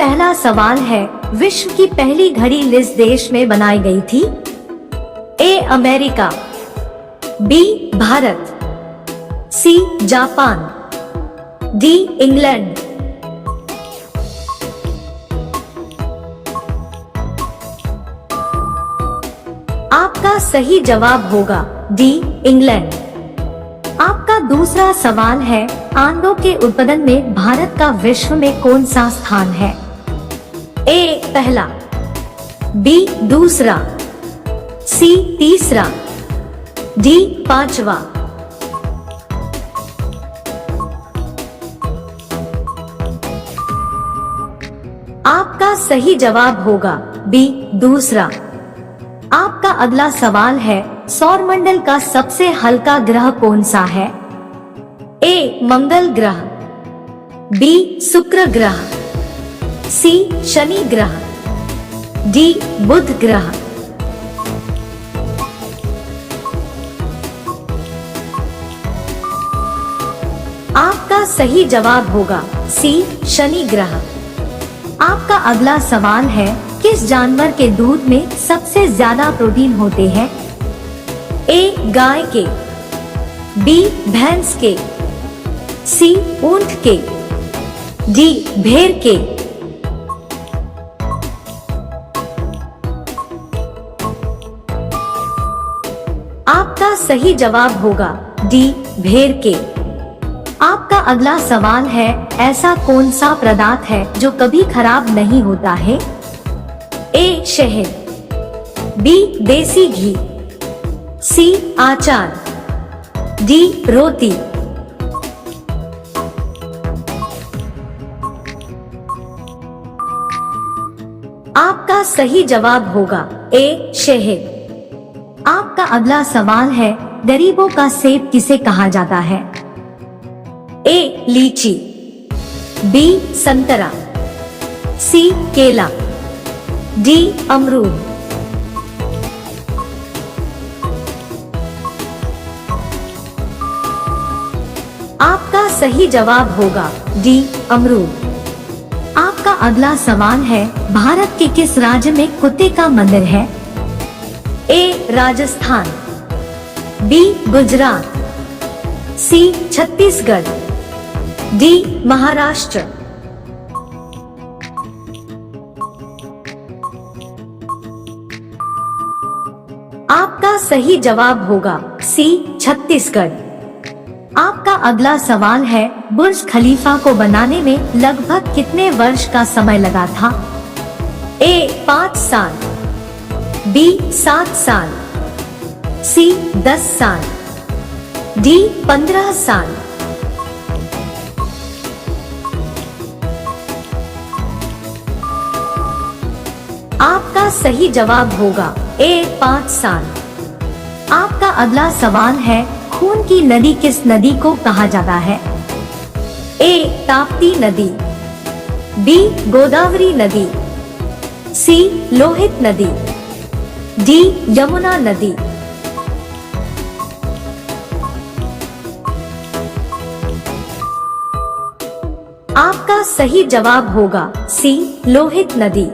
पहला सवाल है, विश्व की पहली घड़ी किस देश में बनाई गई थी? A America, B Bharat, C Japan, D England. आपका सही जवाब होगा डी इंग्लैंड। आपका दूसरा सवाल है, आंडों के उत्पादन में भारत का विश्व में कौन सा स्थान है? ए पहला, बी दूसरा, सी तीसरा, डी पांचवा। आपका सही जवाब होगा बी दूसरा। आपका अगला सवाल है, सौरमंडल का सबसे हल्का ग्रह कौन सा है? ए मंगल ग्रह, बी शुक्र ग्रह, सी शनि ग्रह, डी बुध ग्रह। आपका सही जवाब होगा सी शनि ग्रह। आपका अगला सवाल है, किस जानवर के दूध में सबसे ज्यादा प्रोटीन होते हैं? ए गाय के, बी भैंस के, सी ऊंट के, डी भेड़ के। आपका सही जवाब होगा डी भेड़ के। आपका अगला सवाल है, ऐसा कौन सा पदार्थ है जो कभी खराब नहीं होता है? ए शहद, बी देसी घी, सी अचार, डी रोटी। आपका सही जवाब होगा ए शहद। आपका अगला सवाल है, गरीबों का सेब किसे कहा जाता है? ए लीची, बी संतरा, सी केला, डी अमरूद। आपका सही जवाब होगा डी अमरूद। आपका अगला सवाल है, भारत के किस राज्य में कुत्ते का मंदिर है? ए राजस्थान, बी गुजरात, सी छत्तीसगढ़, डी महाराष्ट्र। आपका सही जवाब होगा सी छत्तीसगढ़। आपका अगला सवाल है, बुर्ज खलीफा को बनाने में लगभग कितने वर्ष का समय लगा था? ए 5 साल, बी 7 साल, सी 10 साल, डी 15 साल। आपका सही जवाब होगा ए 5 साल। आपका अगला सवाल है, खून की नदी किस नदी को कहा जाता है? ए ताप्ती नदी, बी गोदावरी नदी, सी लोहित नदी, डी यमुना नदी। आपका सही जवाब होगा सी लोहित नदी।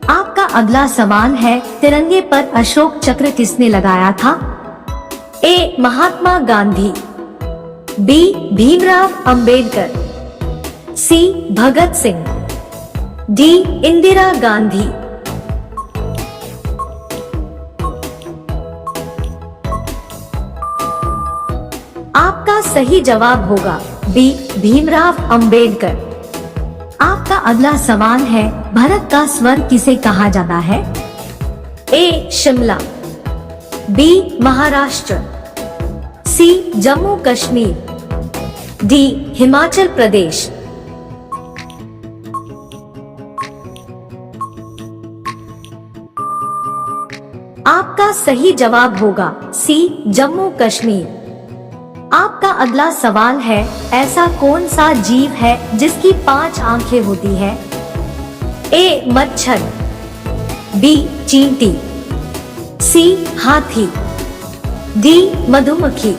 आपका अगला सवाल है, तिरंगे पर अशोक चक्र किसने लगाया था? ए महात्मा गांधी, बी भीमराव अंबेडकर, सी भगत सिंह, डी इंदिरा गांधी। आपका सही जवाब होगा बी भीमराव अंबेडकर। आपका अगला सवाल है, भारत का स्वर्ग किसे कहा जाता है? ए शिमला, बी महाराष्ट्र, सी जम्मू कश्मीर, डी हिमाचल प्रदेश। आपका सही जवाब होगा सी जम्मू कश्मीर। आपका अगला सवाल है, ऐसा कौन सा जीव है जिसकी 5 आंखें होती है? ए मच्छर, बी चींटी, सी हाथी, डी मधुमक्खी।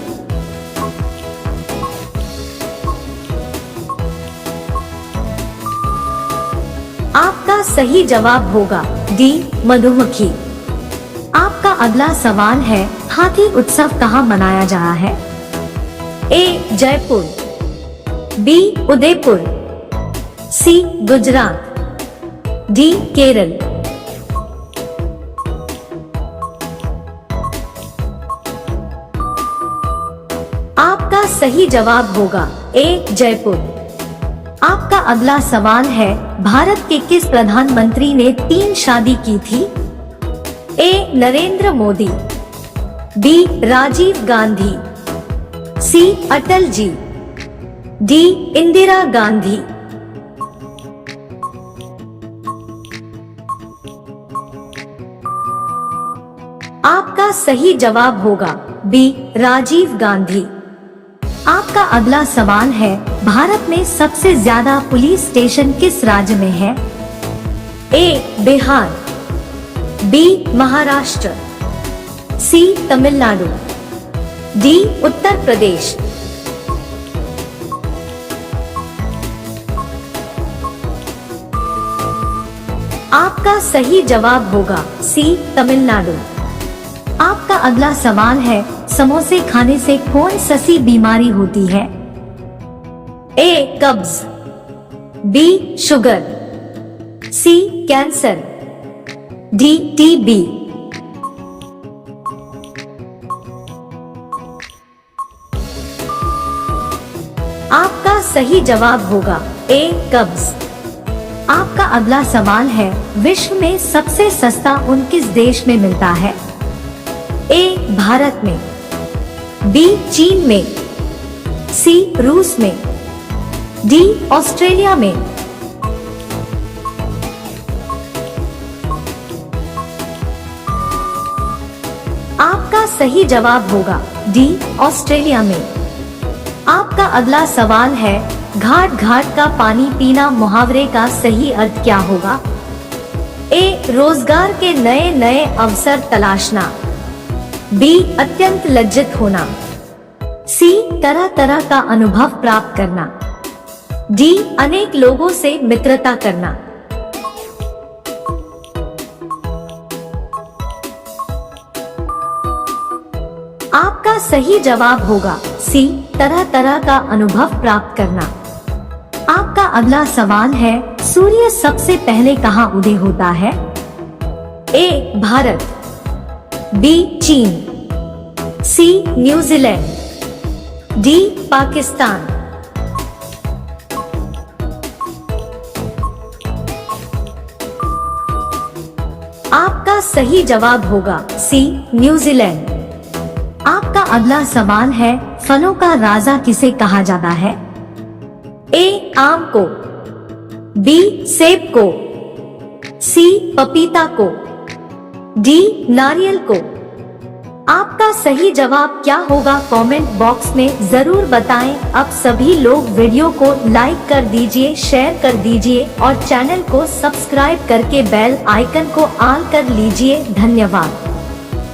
आपका सही जवाब होगा डी मधुमक्खी। आपका अगला सवाल है, हाथी उत्सव कहाँ मनाया जा रहा है? ए जयपुर, बी उदयपुर, सी गुजरात, डी केरल। आपका सही जवाब होगा ए जयपुर। आपका अगला सवाल है, भारत के किस प्रधानमंत्री ने 3 शादी की थी? ए नरेंद्र मोदी, बी राजीव गांधी, सी अटल जी, डी इंदिरा गांधी। आपका सही जवाब होगा बी राजीव गांधी। आपका अगला सवाल है, भारत में सबसे ज्यादा पुलिस स्टेशन किस राज्य में है? ए बिहार, बी महाराष्ट्र, सी तमिलनाडु, डी उत्तर प्रदेश। आपका सही जवाब होगा सी तमिलनाडु। आपका अगला सवाल है, समोसे खाने से कौन सी बीमारी होती है? ए कब्ज, बी शुगर, सी कैंसर, डी टीबी। आपका सही जवाब होगा ए कब्ज। आपका अगला सवाल है, विश्व में सबसे सस्ता ऊन किस देश में मिलता है? ए भारत में, बी चीन में, सी रूस में, डी ऑस्ट्रेलिया में। आपका सही जवाब होगा डी ऑस्ट्रेलिया में। आपका अगला सवाल है, घाट घाट का पानी पीना मुहावरे का सही अर्थ क्या होगा? ए रोजगार के नए नए अवसर तलाशना, बी अत्यंत लज्जित होना, सी तरह तरह का अनुभव प्राप्त करना, डी अनेक लोगों से मित्रता करना। आपका सही जवाब होगा सी तरह तरह का अनुभव प्राप्त करना। आपका अगला सवाल है, सूर्य सबसे पहले कहाँ उदय होता है? ए भारत, बी चीन, सी न्यूजीलैंड, डी पाकिस्तान। आपका सही जवाब होगा सी न्यूजीलैंड। आपका अगला सवाल है, फलों का राजा किसे कहा जाता है? ए आम को, बी सेब को, सी पपीता को, डी नारियल को। आपका सही जवाब क्या होगा? कमेंट बॉक्स में जरूर बताएं। अब सभी लोग वीडियो को लाइक कर दीजिए, शेयर कर दीजिए और चैनल को सब्सक्राइब करके बेल आइकन को ऑन कर लीजिए। धन्यवाद।